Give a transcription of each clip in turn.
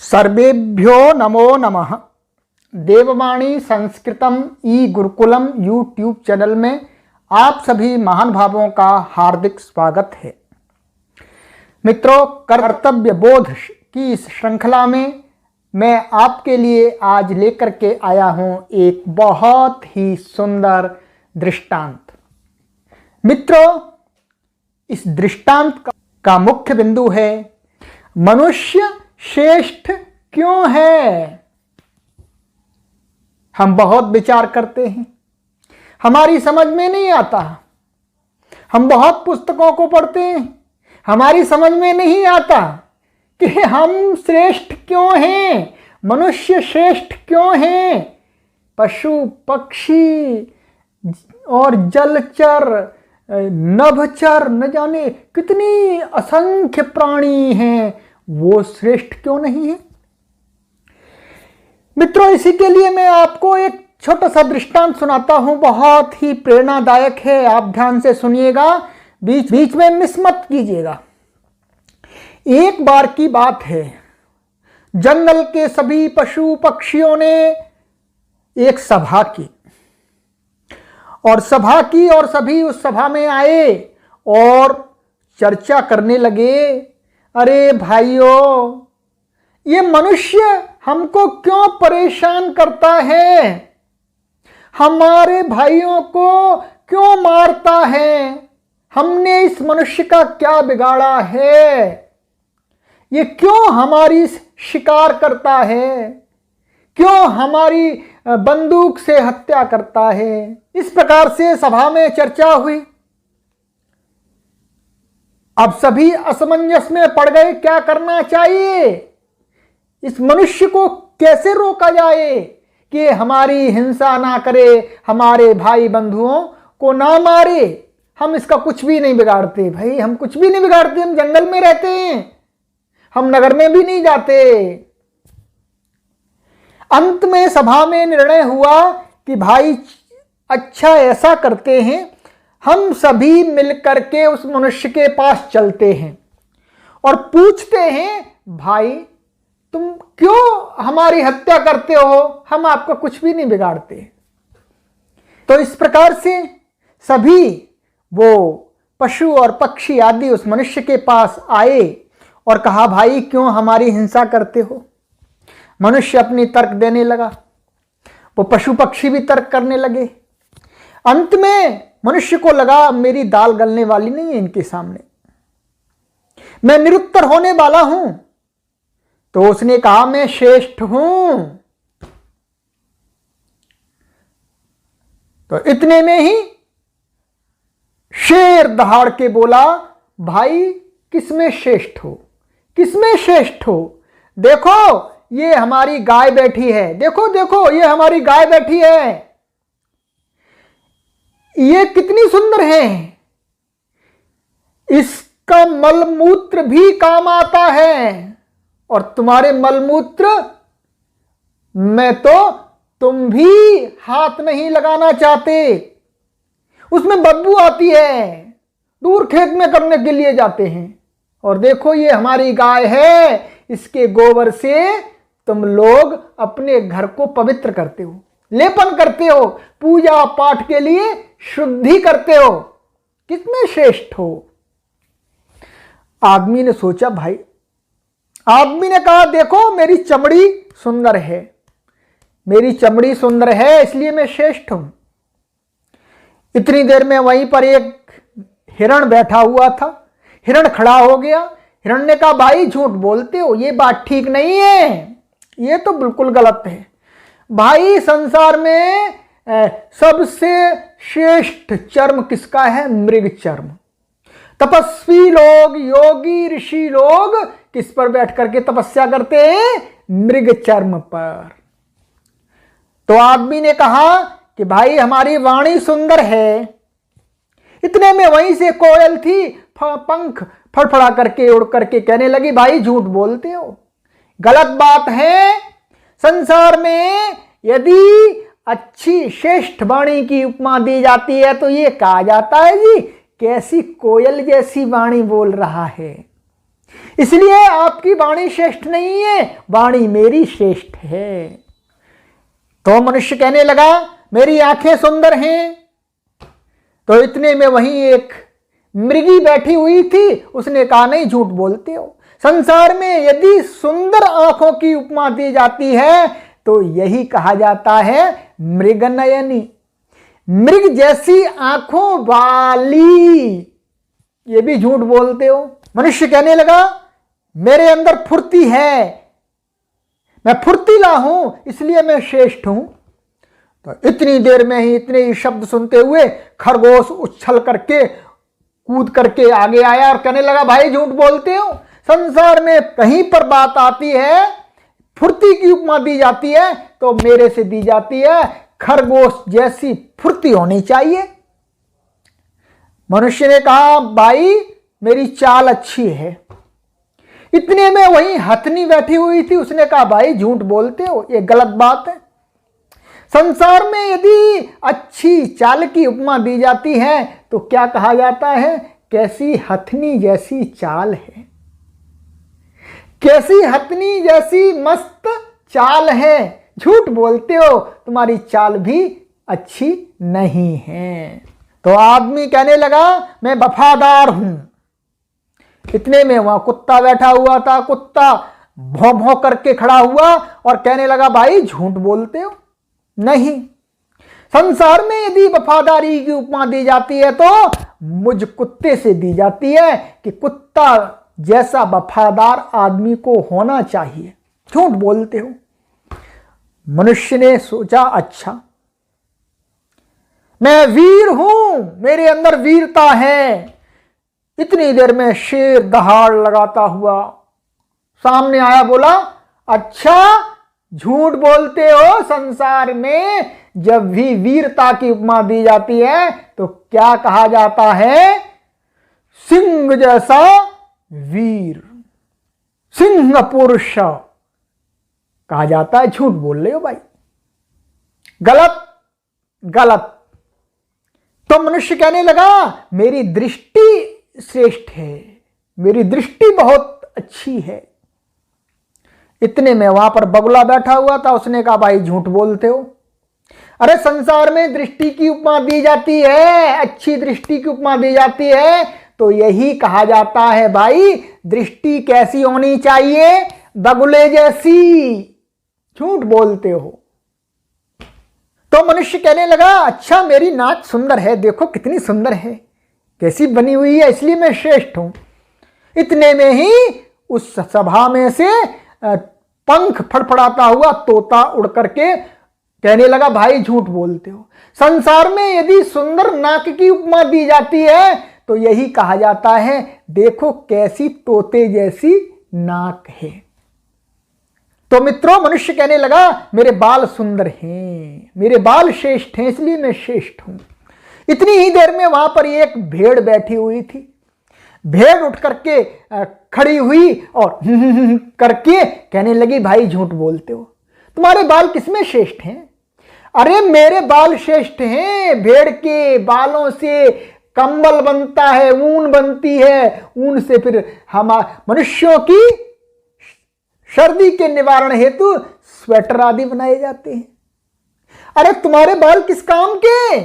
सर्वेभ्यो नमो नमः। देववाणी संस्कृतम ई Gurukulam YouTube channel में आप सभी महान भावों का हार्दिक स्वागत है। मित्रों, कर्तव्य बोध की इस श्रृंखला में मैं आपके लिए आज लेकर के आया हूं एक बहुत ही सुंदर दृष्टांत। मित्रों, इस दृष्टांत का मुख्य बिंदु है मनुष्य श्रेष्ठ क्यों है। हम बहुत विचार करते हैं, हमारी समझ में नहीं आता। हम बहुत पुस्तकों को पढ़ते हैं, हमारी समझ में नहीं आता कि हम श्रेष्ठ क्यों हैं, मनुष्य श्रेष्ठ क्यों हैं। पशु पक्षी और जलचर नभचर न जाने कितनी असंख्य प्राणी हैं, वो श्रेष्ठ क्यों नहीं है। मित्रों, इसी के लिए मैं आपको एक छोटा सा दृष्टांत सुनाता हूं, बहुत ही प्रेरणादायक है। आप ध्यान से सुनिएगा, बीच बीच में मिस मत कीजिएगा। एक बार की बात है, जंगल के सभी पशु पक्षियों ने एक सभा की और सभी उस सभा में आए और चर्चा करने लगे। अरे भाइयों, ये मनुष्य हमको क्यों परेशान करता है, हमारे भाइयों को क्यों मारता है, हमने इस मनुष्य का क्या बिगाड़ा है, ये क्यों हमारी शिकार करता है, क्यों हमारी बंदूक से हत्या करता है। इस प्रकार से सभा में चर्चा हुई। अब सभी असमंजस में पड़ गए, क्या करना चाहिए, इस मनुष्य को कैसे रोका जाए कि हमारी हिंसा ना करे, हमारे भाई बंधुओं को ना मारे। हम इसका कुछ भी नहीं बिगाड़ते भाई, हम कुछ भी नहीं बिगाड़ते, हम जंगल में रहते हैं, हम नगर में भी नहीं जाते। अंत में सभा में निर्णय हुआ कि भाई अच्छा ऐसा करते हैं, हम सभी मिलकर के उस मनुष्य के पास चलते हैं और पूछते हैं, भाई तुम क्यों हमारी हत्या करते हो, हम आपका कुछ भी नहीं बिगाड़ते। तो इस प्रकार से सभी वो पशु और पक्षी आदि उस मनुष्य के पास आए और कहा, भाई क्यों हमारी हिंसा करते हो। मनुष्य अपनी तर्क देने लगा, वो पशु पक्षी भी तर्क करने लगे। अंत में मनुष्य को लगा मेरी दाल गलने वाली नहीं है इनके सामने, मैं निरुत्तर होने वाला हूं। तो उसने कहा, मैं श्रेष्ठ हूं। तो इतने में ही शेर दहाड़ के बोला, भाई किसमें श्रेष्ठ हो, किसमें श्रेष्ठ हो। देखो ये हमारी गाय बैठी है, देखो देखो ये हमारी गाय बैठी है, ये कितनी सुंदर है, इसका मलमूत्र भी काम आता है, और तुम्हारे मलमूत्र में तो तुम भी हाथ नहीं लगाना चाहते, उसमें बदबू आती है, दूर खेत में करने के लिए जाते हैं। और देखो ये हमारी गाय है, इसके गोबर से तुम लोग अपने घर को पवित्र करते हो, लेपन करते हो, पूजा पाठ के लिए शुद्धि करते हो, कितने श्रेष्ठ हो। आदमी ने सोचा, भाई आदमी ने कहा, देखो मेरी चमड़ी सुंदर है, मेरी चमड़ी सुंदर है इसलिए मैं श्रेष्ठ हूं। इतनी देर में वहीं पर एक हिरण बैठा हुआ था, हिरण खड़ा हो गया। हिरण ने कहा, भाई झूठ बोलते हो, ये बात ठीक नहीं है, ये तो बिल्कुल गलत है। भाई संसार में सबसे श्रेष्ठ चर्म किसका है, मृग चर्म। तपस्वी लोग, योगी ऋषि लोग किस पर बैठ करके तपस्या करते हैं, मृग चर्म पर। तो आदमी ने कहा कि भाई हमारी वाणी सुंदर है। इतने में वहीं से कोयल थी, पंख फड़फड़ा करके उड़ करके कहने लगी, भाई झूठ बोलते हो, गलत बात है। संसार में यदि अच्छी श्रेष्ठ वाणी की उपमा दी जाती है तो ये कहा जाता है जी कैसी कोयल जैसी वाणी बोल रहा है। इसलिए आपकी वाणी श्रेष्ठ नहीं है, वाणी मेरी श्रेष्ठ है। तो मनुष्य कहने लगा मेरी आंखें सुंदर हैं। तो इतने में वहीं एक मृगी बैठी हुई थी, उसने कहा नहीं झूठ बोलते हो। संसार में यदि सुंदर आंखों की उपमा दी जाती है तो यही कहा जाता है मृगनयनी, मृग जैसी आंखों वाली। ये भी झूठ बोलते हो। मनुष्य कहने लगा मेरे अंदर फुर्ती है, मैं फुर्तीला हूं, इसलिए मैं श्रेष्ठ हूं। तो इतनी देर में ही इतने ही शब्द सुनते हुए खरगोश उछल करके कूद करके आगे आया और कहने लगा भाई झूठ बोलते हो। संसार में कहीं पर बात आती है, फुर्ती की उपमा दी जाती है तो मेरे से दी जाती है खरगोश जैसी फुर्ती होनी चाहिए। मनुष्य ने कहा भाई मेरी चाल अच्छी है। इतने में वहीं हथनी बैठी हुई थी, उसने कहा भाई झूठ बोलते हो, ये गलत बात है। संसार में यदि अच्छी चाल की उपमा दी जाती है तो क्या कहा जाता है, कैसी हथनी जैसी चाल है, कैसी हथनी जैसी मस्त चाल है। झूठ बोलते हो, तुम्हारी चाल भी अच्छी नहीं है। तो आदमी कहने लगा मैं वफादार हूं। इतने में वहां कुत्ता बैठा हुआ था, कुत्ता भौं भौं करके खड़ा हुआ और कहने लगा भाई झूठ बोलते हो। नहीं, संसार में यदि वफादारी की उपमा दी जाती है तो मुझ कुत्ते से दी जाती है कि कुत्ता जैसा वफादार आदमी को होना चाहिए। झूठ बोलते हो। मनुष्य ने सोचा अच्छा मैं वीर हूं, मेरे अंदर वीरता है। इतनी देर में शेर दहाड़ लगाता हुआ सामने आया, बोला अच्छा झूठ बोलते हो। संसार में जब भी वीरता की उपमा दी जाती है तो क्या कहा जाता है, सिंह जैसा वीर, सिंह पुरुष कहा जाता है। झूठ बोल रहे हो भाई, गलत गलत। तो मनुष्य कहने लगा मेरी दृष्टि श्रेष्ठ है, मेरी दृष्टि बहुत अच्छी है। इतने में वहां पर बगुला बैठा हुआ था, उसने कहा भाई झूठ बोलते हो। अरे संसार में दृष्टि की उपमा दी जाती है, अच्छी दृष्टि की उपमा दी जाती है तो यही कहा जाता है भाई दृष्टि कैसी होनी चाहिए, बगुले जैसी। झूठ बोलते हो। तो मनुष्य कहने लगा अच्छा मेरी नाक सुंदर है, देखो कितनी सुंदर है, कैसी बनी हुई है, इसलिए मैं श्रेष्ठ हूं। इतने में ही उस सभा में से पंख फड़फड़ाता हुआ तोता उड़ करके कहने लगा भाई झूठ बोलते हो। संसार में यदि सुंदर नाक की उपमा दी जाती है तो यही कहा जाता है देखो कैसी तोते जैसी नाक है। तो मित्रों मनुष्य कहने लगा मेरे बाल सुंदर हैं, मेरे बाल श्रेष्ठ हैं, इसलिए मैं श्रेष्ठ हूं। इतनी ही देर में वहां पर एक भेड़ बैठी हुई थी। भेड़ उठ करके खड़ी हुई और करके कहने लगी भाई झूठ बोलते हो, तुम्हारे बाल किसमें श्रेष्ठ हैं? अरे मेरे बाल श्रेष्ठ हैं, भेड़ के बालों से कंबल बनता है, ऊन बनती है, ऊन से फिर हम मनुष्यों की सर्दी के निवारण हेतु स्वेटर आदि बनाए जाते हैं। अरे तुम्हारे बाल किस काम के?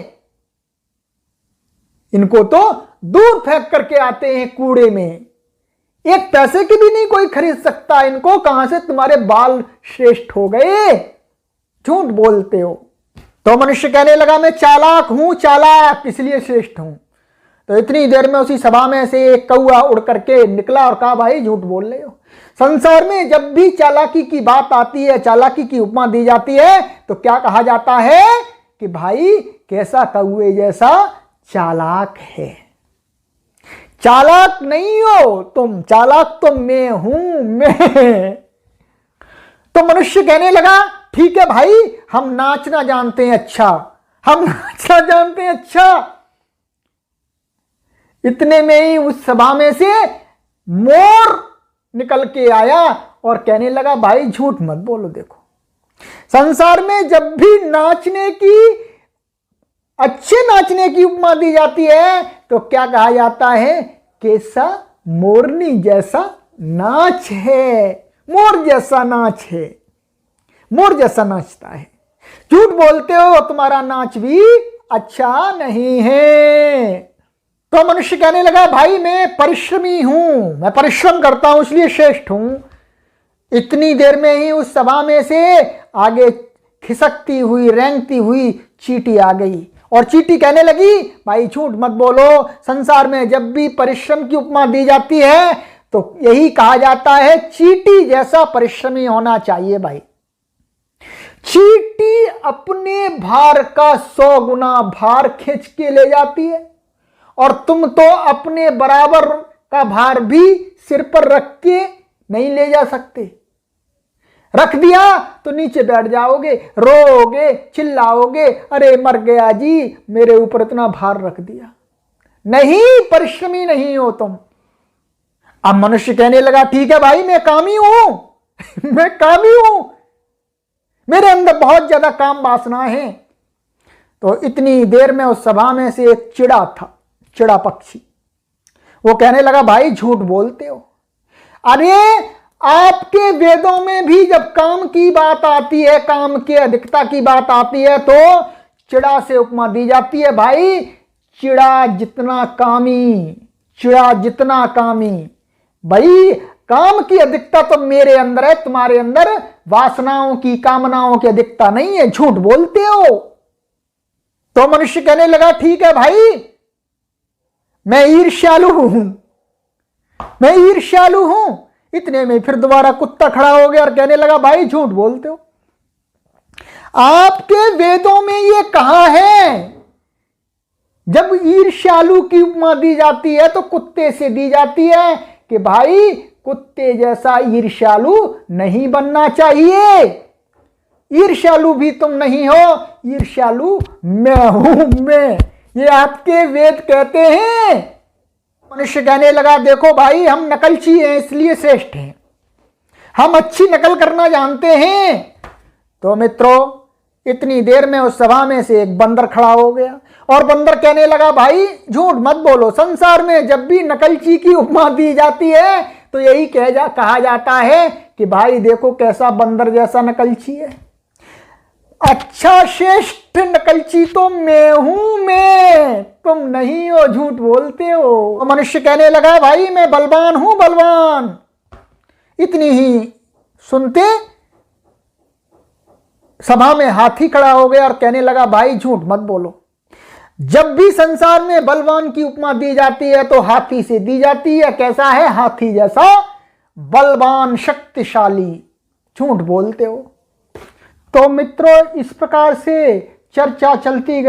इनको तो दूर फेंक करके आते हैं कूड़े में, एक पैसे की भी नहीं कोई खरीद सकता इनको, कहां से तुम्हारे बाल श्रेष्ठ हो गए? झूठ बोलते हो। तो मनुष्य कहने लगा मैं चालाक हूं, चालाक इसलिए श्रेष्ठ हूं। तो इतनी देर में उसी सभा में से एक कौआ उड़ करके निकला और कहा भाई झूठ बोल रहे हो। संसार में जब भी चालाकी की बात आती है, चालाकी की उपमा दी जाती है तो क्या कहा जाता है कि भाई कैसा कौए जैसा चालाक है। चालाक नहीं हो तुम, चालाक तो मैं हूं, मैं। तो मनुष्य कहने लगा ठीक है भाई हम नाचना जानते हैं, अच्छा हम नाचना जानते हैं, अच्छा। इतने में ही उस सभा में से मोर निकल के आया और कहने लगा भाई झूठ मत बोलो, देखो संसार में जब भी नाचने की, अच्छे नाचने की उपमा दी जाती है तो क्या कहा जाता है, कैसा मोरनी जैसा नाच है, मोर जैसा नाच है, मोर जैसा नाचता है। झूठ बोलते हो, तुम्हारा नाच भी अच्छा नहीं है। तो मनुष्य कहने लगा, भाई मैं परिश्रमी हूं, मैं परिश्रम करता हूं इसलिए श्रेष्ठ हूं। इतनी देर में ही उस सभा में से आगे खिसकती हुई, रेंगती हुई चींटी आ गई और चींटी कहने लगी, भाई झूठ मत बोलो, संसार में जब भी परिश्रम की उपमा दी जाती है तो यही कहा जाता है चींटी जैसा परिश्रमी होना चाहिए। भाई चींटी अपने भार का 100 गुना भार खींच के ले जाती है और तुम तो अपने बराबर का भार भी सिर पर रख के नहीं ले जा सकते। रख दिया तो नीचे बैठ जाओगे, रोओगे, चिल्लाओगे, अरे मर गया जी, मेरे ऊपर इतना भार रख दिया। नहीं, परिश्रमी नहीं हो तुम। अब मनुष्य कहने लगा, ठीक है भाई, मैं कामी हूं मैं कामी हूं, मेरे अंदर बहुत ज्यादा काम वासना है। तो इतनी देर में उस सभा में से एक चिड़ा था, चिड़ा पक्षी। वो कहने लगा, भाई झूठ बोलते हो। अरे आपके वेदों में भी जब काम की बात आती है, काम की अधिकता की बात आती है, तो चिड़ा से उपमा दी जाती है। भाई चिड़ा जितना कामी, चिड़ा जितना कामी। भाई काम की अधिकता तो मेरे अंदर है, तुम्हारे अंदर वासनाओं की, कामनाओं की अधिकता नहीं है, झूठ बोलते हो। तो मनुष्य कहने लगा, ठीक है भाई, मैं ईर्ष्यालु हूं, मैं ईर्ष्यालु हूं। इतने में फिर दोबारा कुत्ता खड़ा हो गया और कहने लगा, भाई झूठ बोलते हो। आपके वेदों में ये कहा है, जब ईर्ष्यालु की उपमा दी जाती है तो कुत्ते से दी जाती है कि भाई कुत्ते जैसा ईर्ष्यालु नहीं बनना चाहिए। ईर्ष्यालु भी तुम नहीं हो, ईर्ष्यालु मैं हूं, मैं। ये आपके वेद कहते हैं। मनुष्य कहने लगा, देखो भाई, हम नकलची हैं इसलिए श्रेष्ठ हैं, हम अच्छी नकल करना जानते हैं। तो मित्रों, इतनी देर में उस सभा में से एक बंदर खड़ा हो गया और बंदर कहने लगा, भाई झूठ मत बोलो, संसार में जब भी नकलची की उपमा दी जाती है तो यही कहा जाता है कि भाई देखो कैसा बंदर जैसा नकलची है। अच्छा श्रेष्ठ नकलची तो मैं हूं, मैं, तुम नहीं हो, झूठ बोलते हो। तो मनुष्य कहने लगा, भाई मैं बलवान हूं, बलवान। इतनी ही सुनते सभा में हाथी खड़ा हो गया और कहने लगा, भाई झूठ मत बोलो, जब भी संसार में बलवान की उपमा दी जाती है तो हाथी से दी जाती है। कैसा है? हाथी जैसा बलवान, शक्तिशाली। झूठ बोलते हो। तो मित्रों, इस प्रकार से चर्चा चलती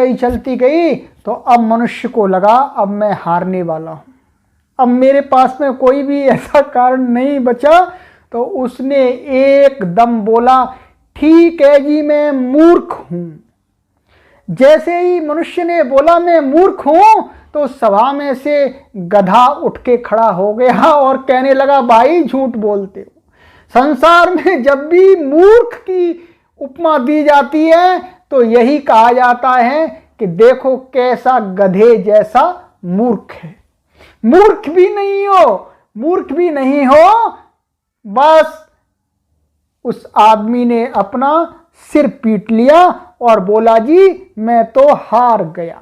गई तो अब मनुष्य को लगा, अब मैं हारने वाला हूं, अब मेरे पास में कोई भी ऐसा कारण नहीं बचा। तो उसने एकदम बोला, ठीक है जी, मैं मूर्ख हूं। जैसे ही मनुष्य ने बोला मैं मूर्ख हूं तो सभा में से गधा उठ के खड़ा हो गया और कहने लगा, भाई झूठ बोलते हो। संसार में जब भी मूर्ख की उपमा दी जाती है तो यही कहा जाता है कि देखो कैसा गधे जैसा मूर्ख है। मूर्ख भी नहीं हो, मूर्ख भी नहीं हो। बस उस आदमी ने अपना सिर पीट लिया और बोला, जी मैं तो हार गया।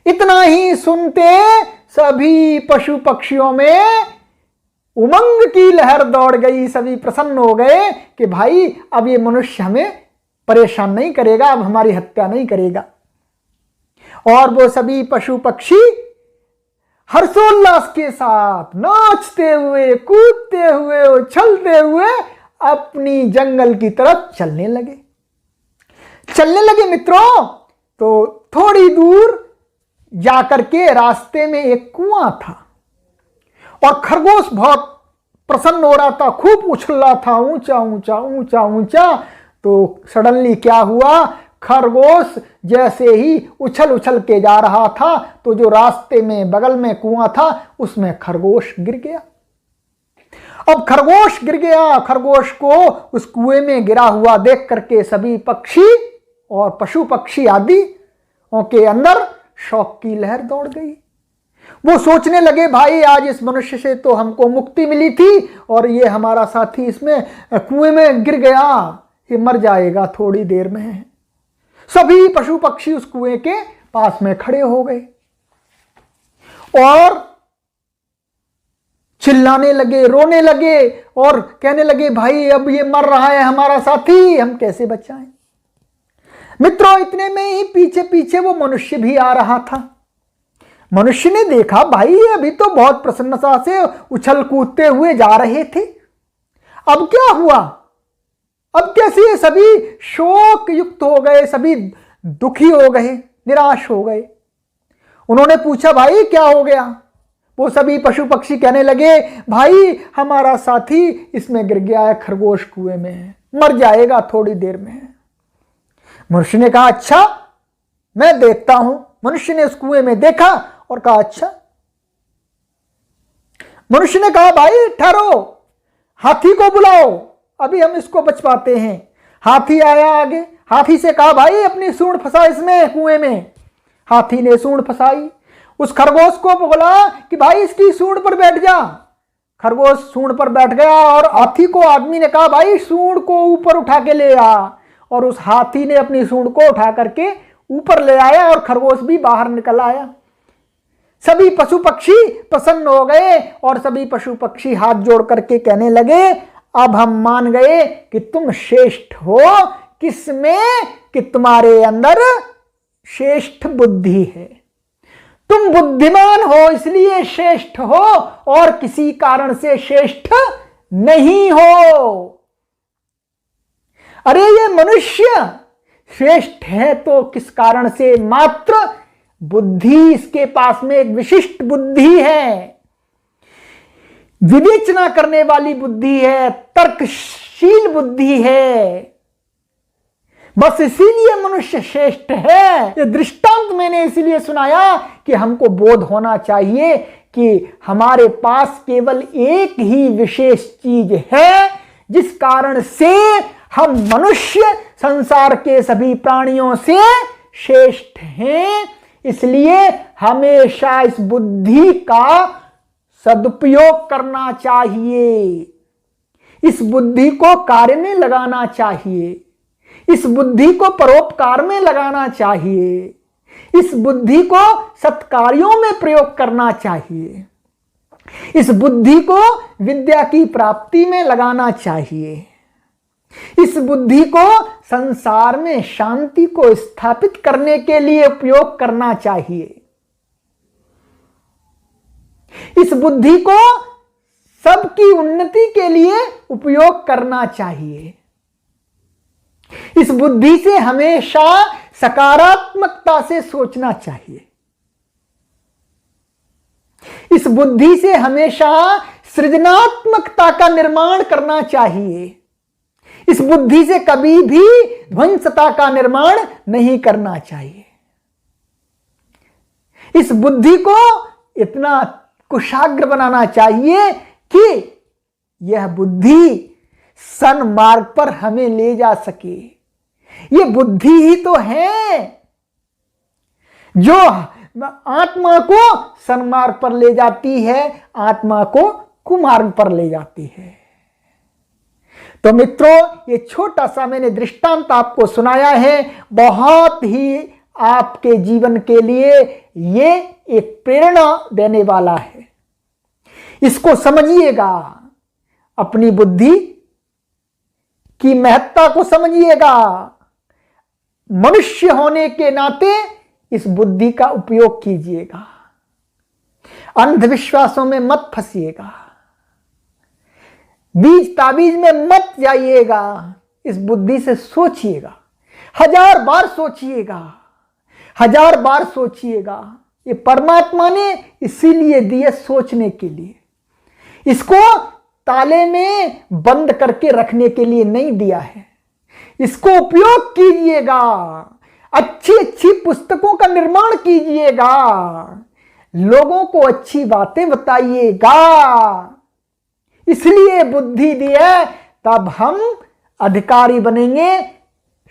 इतना ही सुनते सभी पशु पक्षियों में उमंग की लहर दौड़ गई। सभी प्रसन्न हो गए कि भाई अब ये मनुष्य हमें परेशान नहीं करेगा, अब हमारी हत्या नहीं करेगा। और वो सभी पशु पक्षी हर्षोल्लास के साथ नाचते हुए, कूदते हुए, उछलते हुए अपनी जंगल की तरफ चलने लगे मित्रों। तो थोड़ी दूर जाकर के रास्ते में एक कुआं था और खरगोश बहुत प्रसन्न हो रहा था, खूब उछल रहा था, ऊंचा ऊंचा ऊंचा ऊंचा। तो सडनली क्या हुआ, खरगोश जैसे ही उछल उछल के जा रहा था तो जो रास्ते में बगल में कुआं था उसमें खरगोश गिर गया। अब खरगोश गिर गया, खरगोश को उस कुएं में गिरा हुआ देख करके सभी पक्षी और पशु पक्षी आदि के अंदर शौक की लहर दौड़ गई। वो सोचने लगे भाई आज इस मनुष्य से तो हमको मुक्ति मिली थी और ये हमारा साथी इसमें कुएं में गिर गया, ये मर जाएगा थोड़ी देर में। सभी पशु पक्षी उस कुएं के पास में खड़े हो गए और चिल्लाने लगे, रोने लगे और कहने लगे भाई अब ये मर रहा है हमारा साथी, हम कैसे बचाएं। मित्रों, इतने में ही पीछे पीछे वो मनुष्य भी आ रहा था। मनुष्य ने देखा भाई ये अभी तो बहुत प्रसन्नता से उछल कूदते हुए जा रहे थे, अब क्या हुआ, अब कैसे ये सभी शोक युक्त हो गए, सभी दुखी हो गए, निराश हो गए। उन्होंने पूछा भाई क्या हो गया। वो सभी पशु पक्षी कहने लगे भाई हमारा साथी इसमें गिर गया है, खरगोश कुएं में है, मर जाएगा थोड़ी देर में। मनुष्य ने कहा अच्छा मैं देखता हूं। मनुष्य ने उस कुएं में देखा और कहा अच्छा। मनुष्य ने कहा भाई ठहरो, हाथी को बुलाओ, अभी हम इसको बचवाते हैं। हाथी आया आगे, हाथी से कहा भाई अपनी सूंड फंसा इसमें कुएं में। हाथी ने सूंड फंसाई। उस खरगोश को बोला कि भाई इसकी सूंड पर बैठ जा। खरगोश सूंड पर बैठ गया और हाथी को आदमी ने कहा भाई सूंड को ऊपर उठा के ले आ, और उस हाथी ने अपनी सूंड को उठा करके ऊपर ले आया और खरगोश भी बाहर निकल आया। सभी पशु पक्षी प्रसन्न हो गए और सभी पशु पक्षी हाथ जोड़ करके कहने लगे अब हम मान गए कि तुम श्रेष्ठ हो, किसमें कि तुम्हारे अंदर श्रेष्ठ बुद्धि है, तुम बुद्धिमान हो इसलिए श्रेष्ठ हो और किसी कारण से श्रेष्ठ नहीं हो। अरे ये मनुष्य श्रेष्ठ है तो किस कारण से, मात्र बुद्धि इसके पास में एक विशिष्ट बुद्धि है, विवेचना करने वाली बुद्धि है, तर्कशील बुद्धि है, बस इसीलिए मनुष्य श्रेष्ठ है। ये दृष्टांत मैंने इसीलिए सुनाया कि हमको बोध होना चाहिए कि हमारे पास केवल एक ही विशेष चीज है जिस कारण से हम मनुष्य संसार के सभी प्राणियों से श्रेष्ठ हैं। इसलिए हमेशा इस बुद्धि का सदुपयोग करना चाहिए, इस बुद्धि को कार्य में लगाना चाहिए, इस बुद्धि को परोपकार में लगाना चाहिए, इस बुद्धि को सत्कार्यों में प्रयोग करना चाहिए, इस बुद्धि को विद्या की प्राप्ति में लगाना चाहिए, इस बुद्धि को संसार में शांति को स्थापित करने के लिए उपयोग करना चाहिए, इस बुद्धि को सबकी उन्नति के लिए उपयोग करना चाहिए। इस बुद्धि से हमेशा सकारात्मकता से सोचना चाहिए, इस बुद्धि से हमेशा सृजनात्मकता का निर्माण करना चाहिए, इस बुद्धि से कभी भी ध्वंसता का निर्माण नहीं करना चाहिए। इस बुद्धि को इतना कुशाग्र बनाना चाहिए कि यह बुद्धि सन्मार्ग पर हमें ले जा सके। ये बुद्धि ही तो है जो आत्मा को सन्मार्ग पर ले जाती है, आत्मा को कुमार्ग पर ले जाती है। तो मित्रों, ये छोटा सा मैंने दृष्टांत आपको सुनाया है, बहुत ही आपके जीवन के लिए ये एक प्रेरणा देने वाला है। इसको समझिएगा, अपनी बुद्धि की महत्ता को समझिएगा, मनुष्य होने के नाते इस बुद्धि का उपयोग कीजिएगा, अंधविश्वासों में मत फंसिएगा, बीज ताबीज में मत जाइएगा, इस बुद्धि से सोचिएगा, 1000 बार सोचिएगा, 1000 बार सोचिएगा। ये परमात्मा ने इसीलिए दिए सोचने के लिए, इसको ताले में बंद करके रखने के लिए नहीं दिया है। इसको उपयोग कीजिएगा, अच्छी अच्छी पुस्तकों का निर्माण कीजिएगा, लोगों को अच्छी बातें बताइएगा। इसलिए बुद्धि दी है, तब हम अधिकारी बनेंगे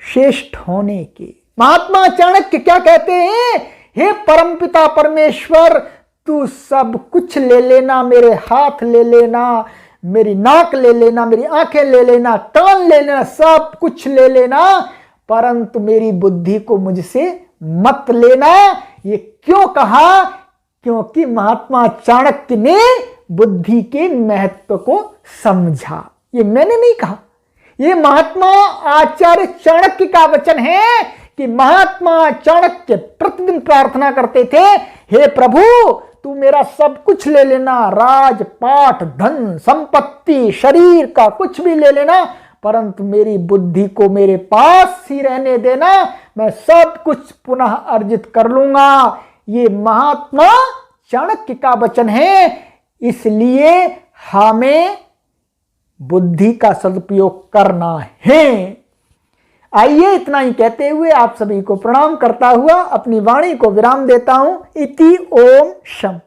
श्रेष्ठ होने के। महात्मा चाणक्य क्या कहते हैं? हे परमपिता परमेश्वर, तू सब कुछ ले लेना, मेरे हाथ ले लेना, मेरी नाक ले लेना, मेरी आंखें ले लेना, कान ले लेना, सब कुछ ले लेना, परंतु मेरी बुद्धि को मुझसे मत लेना। ये क्यों कहा? क्योंकि महात्मा चाणक्य ने बुद्धि के महत्व को समझा। ये मैंने नहीं कहा, ये महात्मा आचार्य चाणक्य का वचन है कि महात्मा चाणक्य प्रतिदिन प्रार्थना करते थे, हे प्रभु तू मेरा सब कुछ ले लेना, राजपाट, धन, संपत्ति, शरीर का कुछ भी ले लेना, परंतु मेरी बुद्धि को मेरे पास ही रहने देना, मैं सब कुछ पुनः अर्जित कर लूंगा। ये महात्मा चाणक्य का वचन है। इसलिए हमें बुद्धि का सदुपयोग करना है। आइए इतना ही कहते हुए आप सभी को प्रणाम करता हुआ अपनी वाणी को विराम देता हूं। इति ओम शम।